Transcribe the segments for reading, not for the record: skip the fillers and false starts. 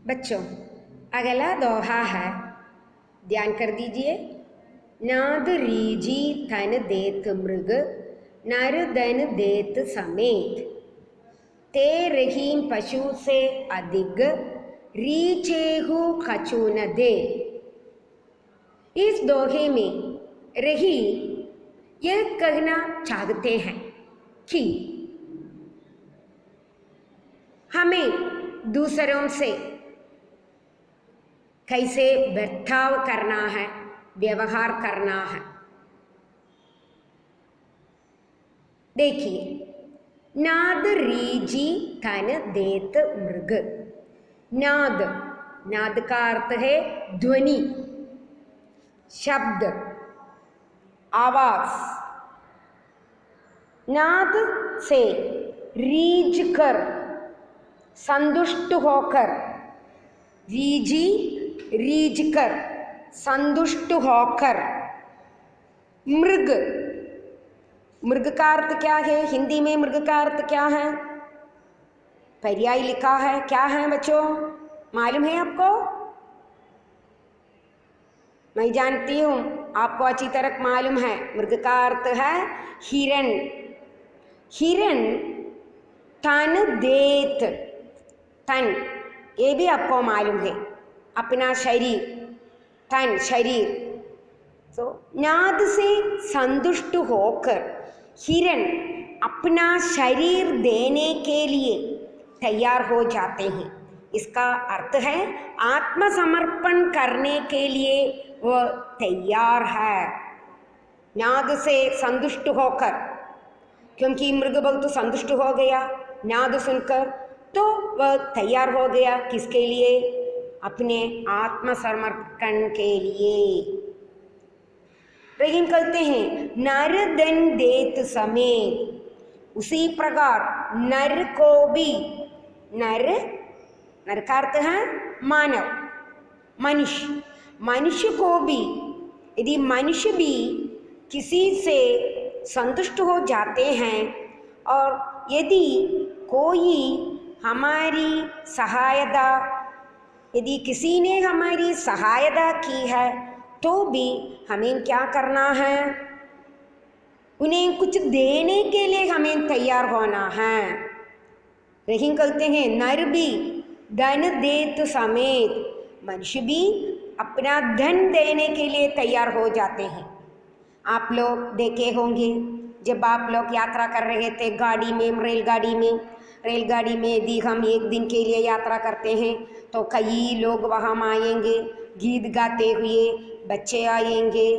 बच्चों, अगला दोहा है, ध्यान कर दीजिए। नाद रीजी तन देत मृग, नर धन देत समेत, ते रहीम पशु से अधिक, रीचेहु कछु न दे। इस दोहे में रही यह कहना चाहते हैं कि हमें दूसरों से कैसे बर्ताव करना है, व्यवहार करना है। देखिए, नाद रीजी तन देत मृग। नाद, नाद का अर्थ है ध्वनि, शब्द, आवाज। नाद से रीझ कर, संतुष्ट होकर, रीझी रीझ कर, संतुष्ट होकर। मृग, मृग का अर्थ क्या है? हिंदी में मृग का अर्थ क्या है? पर्याय लिखा है, क्या है बच्चों, मालूम है आपको? मैं जानती हूं, आपको अच्छी तरह मालूम है। मृग का अर्थ है हिरण। हिरण तन देत, तन ये भी आपको मालूम है, अपना शरीर, तन शरीर। तो नाद से संतुष्ट होकर हिरण अपना शरीर देने के लिए तैयार हो जाते हैं। इसका अर्थ है आत्मसमर्पण करने के लिए वह तैयार है, नाद से संतुष्ट होकर। क्योंकि मृग बहुत संतुष्ट हो गया नाद सुनकर, तो वह तैयार हो गया किसके लिए? अपने आत्मसमर्पण के लिए। रहीम कहते हैं नर धन देत समेत। उसी प्रकार नर को भी, नर, नर का अर्थ है मानव, मनुष्य। मनुष्य को भी, यदि मनुष्य भी किसी से संतुष्ट हो जाते हैं और यदि कोई हमारी सहायता, यदि किसी ने हमारी सहायता की है तो भी हमें क्या करना है? उन्हें कुछ देने के लिए हमें तैयार होना है। रहीम कहते हैं नर भी धन देत समेत, मनुष्य भी अपना धन देने के लिए तैयार हो जाते हैं। आप लोग देखे होंगे, जब आप लोग यात्रा कर रहे थे गाड़ी में, रेलगाड़ी में यदि हम एक दिन के लिए यात्रा करते हैं तो कई लोग वहाँ आएंगे गीत गाते हुए, बच्चे आएंगे,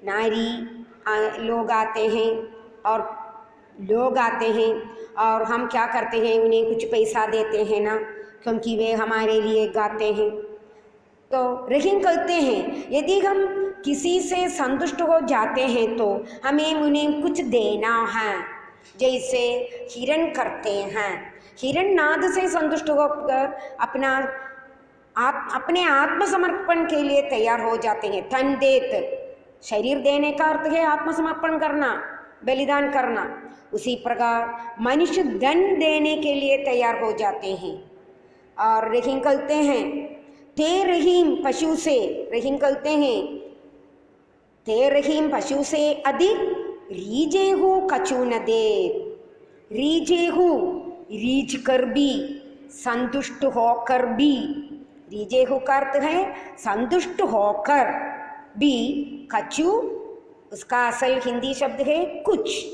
नारी लोग आते हैं और लोग आते हैं, और हम क्या करते हैं? उन्हें कुछ पैसा देते हैं ना, क्योंकि वे हमारे लिए गाते हैं। तो रहीम कहते हैं यदि हम किसी से संतुष्ट हो जाते हैं तो हमें उन्हें कुछ देना है, जैसे हिरण करते हैं। हिरण नाद से संतुष्ट होकर अपने आत्मसमर्पण के लिए तैयार हो जाते हैं। तन देत, शरीर देने का अर्थ है आत्मसमर्पण करना, बलिदान करना। उसी प्रकार मनुष्य धन देने के लिए तैयार हो जाते हैं। और रहीम कहते हैं ते रहीम पशु से, रहीम कहते हैं ते रहीम पशु से अधिक, रीजेहु कछु न दे। रीजेहु, रीझ कर भी, संतुष्ट होकर भी। रीजेहु का अर्थ है संतुष्ट होकर भी, कछु उसका असल हिंदी शब्द है कुछ।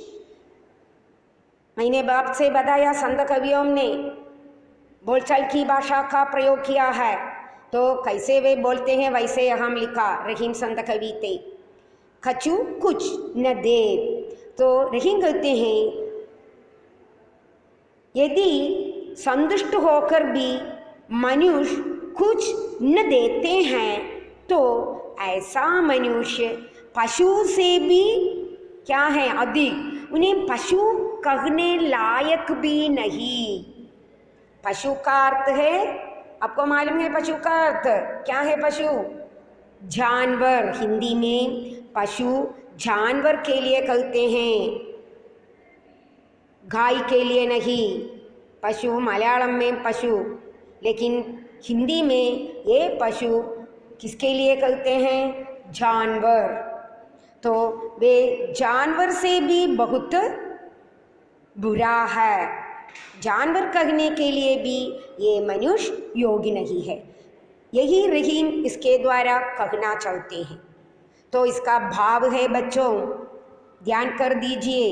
मैंने बाप से बताया, संत कवियों ने बोलचाल की भाषा का प्रयोग किया है, तो कैसे वे बोलते हैं वैसे हम लिखा रहीम संत कवि थे। कछु कुछ न दे। तो रहीम कहते हैं यदि संतुष्ट होकर भी मनुष्य कुछ न देते हैं तो ऐसा मनुष्य पशु से भी क्या है? अधिक। उन्हें पशु कहने लायक भी नहीं। पशु का अर्थ है, आपको मालूम है पशु का अर्थ क्या है? पशु जानवर। हिंदी में पशु जानवर के लिए कहते हैं, गाय के लिए नहीं। पशु मलयालम में पशु, लेकिन हिंदी में ये पशु किसके लिए कहते हैं? जानवर। तो वे जानवर से भी बहुत बुरा है। जानवर कहने के लिए भी ये मनुष्य योग्य नहीं है। यही रहीम इसके द्वारा कहना चाहते हैं। तो इसका भाव है बच्चों, ध्यान कर दीजिए।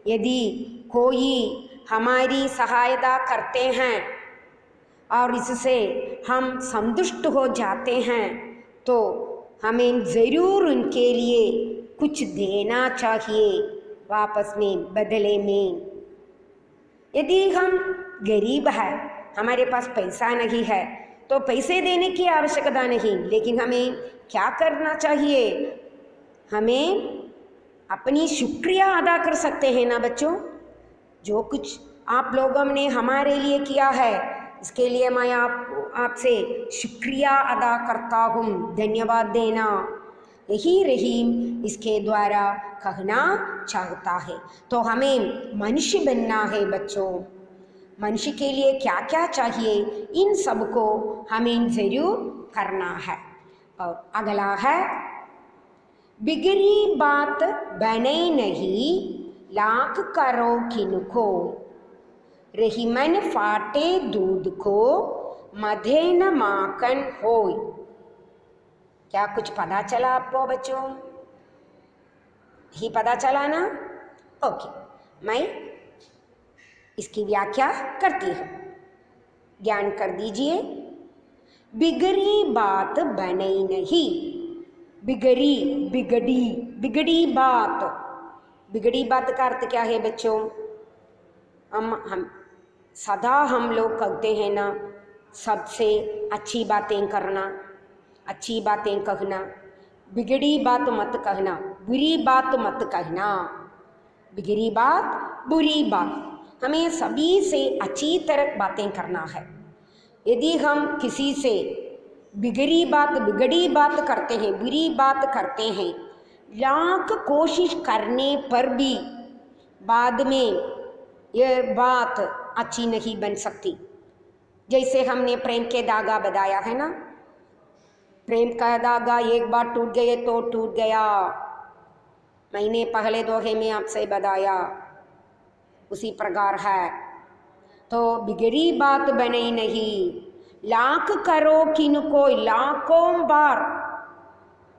यदि कोई हमारी सहायता करते हैं और इससे हम संतुष्ट हो जाते हैं तो हमें ज़रूर उनके लिए कुछ देना चाहिए वापस में, बदले में। यदि हम गरीब हैं, हमारे पास पैसा नहीं है, तो पैसे देने की आवश्यकता नहीं, लेकिन हमें क्या करना चाहिए? हमें अपनी शुक्रिया अदा कर सकते हैं ना बच्चों। जो कुछ आप लोगों ने हमारे लिए किया है, इसके लिए मैं आपसे शुक्रिया अदा करता हूँ, धन्यवाद देना। यही रहीम इसके द्वारा कहना चाहता है। तो हमें मनुष्य बनना है बच्चों। मनुष्य के लिए क्या क्या चाहिए, इन सब को हमें ज़रूर करना है। और अगला है, बिगड़ी बात बने नहीं, लाख करो किनको, रहीमन फाटे दूध को, मधे न माखन होय। क्या कुछ पता चला आपको बच्चों? ही पता चला ना? ओके, मैं इसकी व्याख्या करती हूँ, ज्ञान कर दीजिए। बिगड़ी बात बने नहीं, बिगड़ी, बिगड़ी, बिगड़ी बात। बिगड़ी बात का अर्थ क्या है बच्चों? हम सदा हम लोग कहते हैं ना, सबसे अच्छी बातें करना, अच्छी बातें कहना, बिगड़ी बात मत कहना, बुरी बात मत कहना। बिगड़ी बात, बुरी बात, हमें सभी से अच्छी तरह बातें करना है। यदि हम किसी से बिगड़ी बात करते हैं, बुरी बात करते हैं, लाख कोशिश करने पर भी बाद में यह बात अच्छी नहीं बन सकती। जैसे हमने प्रेम के धागा बताया है ना, प्रेम का धागा एक बार टूट गए तो टूट गया। मैंने पहले दोहे में आपसे बताया, उसी प्रकार है। तो बिगड़ी बात बने नहीं, लाख करो किनको, लाखों बार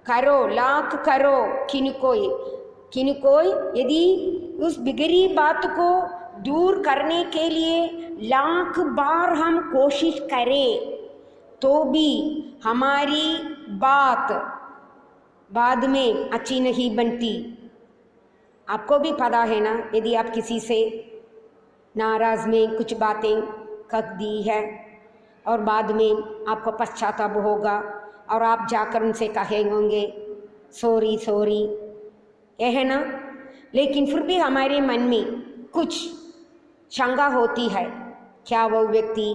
करो, लाख करो किनकोई, किनकोई। यदि उस बिगड़ी बात को दूर करने के लिए लाख बार हम कोशिश करें तो भी हमारी बात बाद में अच्छी नहीं बनती। आपको भी पता है ना, यदि आप किसी से नाराज़ में कुछ बातें कह दी है और बाद में आपको पश्चाताप होगा और आप जाकर उनसे कहेंगे सॉरी सॉरी, यह है ना। लेकिन फिर भी हमारे मन में कुछ शंका होती है, क्या वो व्यक्ति,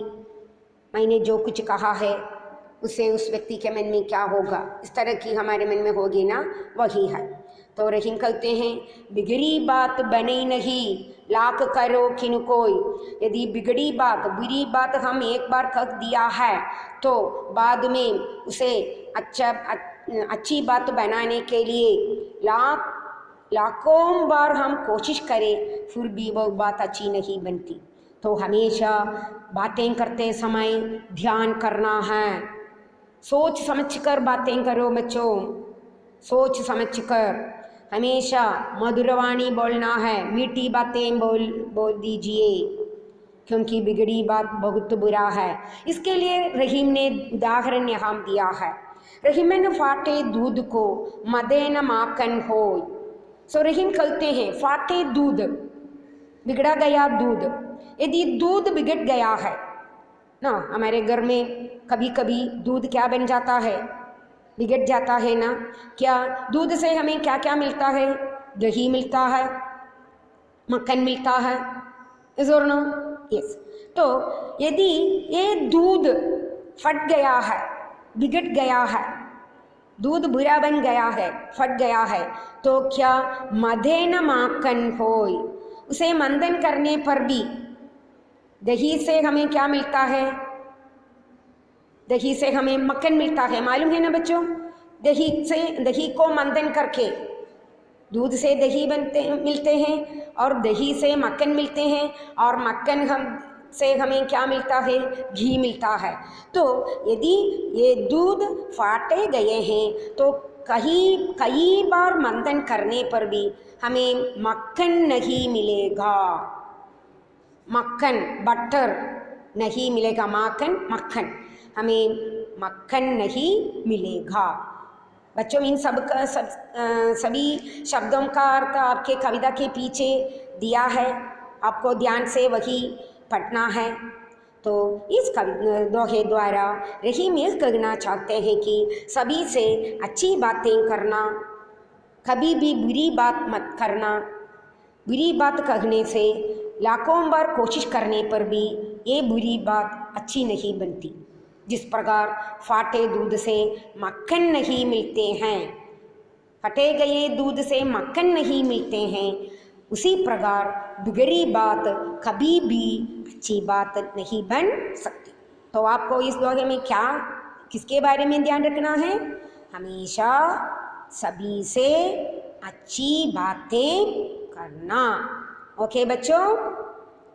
मैंने जो कुछ कहा है उसे उस व्यक्ति के मन में क्या होगा, इस तरह की हमारे मन में होगी ना, वही है। तो रहीम कहते हैं, बिगड़ी बात बने नहीं, लाख करो किनकोई। यदि बिगड़ी बात, बुरी बात हम एक बार कह दिया है तो बाद में उसे अच्छी बात बनाने के लिए लाखों बार हम कोशिश करें, फिर भी वो बात अच्छी नहीं बनती। तो हमेशा बातें करते समय ध्यान करना है, सोच समझकर बातें करो बच्चों, सोच समझकर। हमेशा मधुरवाणी बोलना है, मीठी बातें बोल दीजिए, क्योंकि बिगड़ी बात बहुत बुरा है। इसके लिए रहीम ने उदाहरण यहाँ दिया है, रहीमन फाटे दूध को, मदे न माखन होय। सो रहीम कहते हैं, फाटे दूध, बिगड़ा गया दूध। यदि दूध बिगड़ गया है ना, हमारे घर में कभी कभी दूध क्या बन जाता है, बिगड़ जाता है ना। क्या दूध से हमें क्या क्या मिलता है? दही मिलता है, मक्खन मिलता है, इज और नो? यस। तो यदि ये दूध फट गया है, बिगड़ गया है, दूध बुरा बन गया है, फट गया है, तो क्या मधे न माखन होय, उसे मंथन करने पर भी दही से हमें क्या मिलता है? दही से हमें मक्खन मिलता है, मालूम है ना बच्चों। दही को मंथन करके दूध से दही मिलते हैं और दही से मक्खन मिलते हैं, और मक्खन से हमें क्या मिलता है, घी मिलता है। तो यदि ये दूध फाटे गए हैं तो कई बार मंथन करने पर भी हमें मक्खन नहीं मिलेगा, मक्खन बटर नहीं मिलेगा, मक्खन हमें मक्खन नहीं मिलेगा। बच्चों इन सभी शब्दों का अर्थ आपके कविता के पीछे दिया है, आपको ध्यान से वही पढ़ना है। तो इस दोहे द्वारा रहीम ये कहना चाहते हैं कि सभी से अच्छी बातें करना, कभी भी बुरी बात मत करना। बुरी बात कहने से लाखों बार कोशिश करने पर भी ये बुरी बात अच्छी नहीं बनती। जिस प्रकार फाटे दूध से मक्खन नहीं मिलते हैं, फटे गए दूध से मक्खन नहीं मिलते हैं, उसी प्रकार बिगड़ी बात कभी भी अच्छी बात नहीं बन सकती। तो आपको इस दोहे में किसके बारे में ध्यान रखना है, हमेशा सभी से अच्छी बातें करना। ओके बच्चों,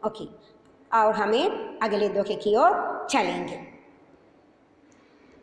ओके। और हमें अगले दोहे की ओर चलेंगे।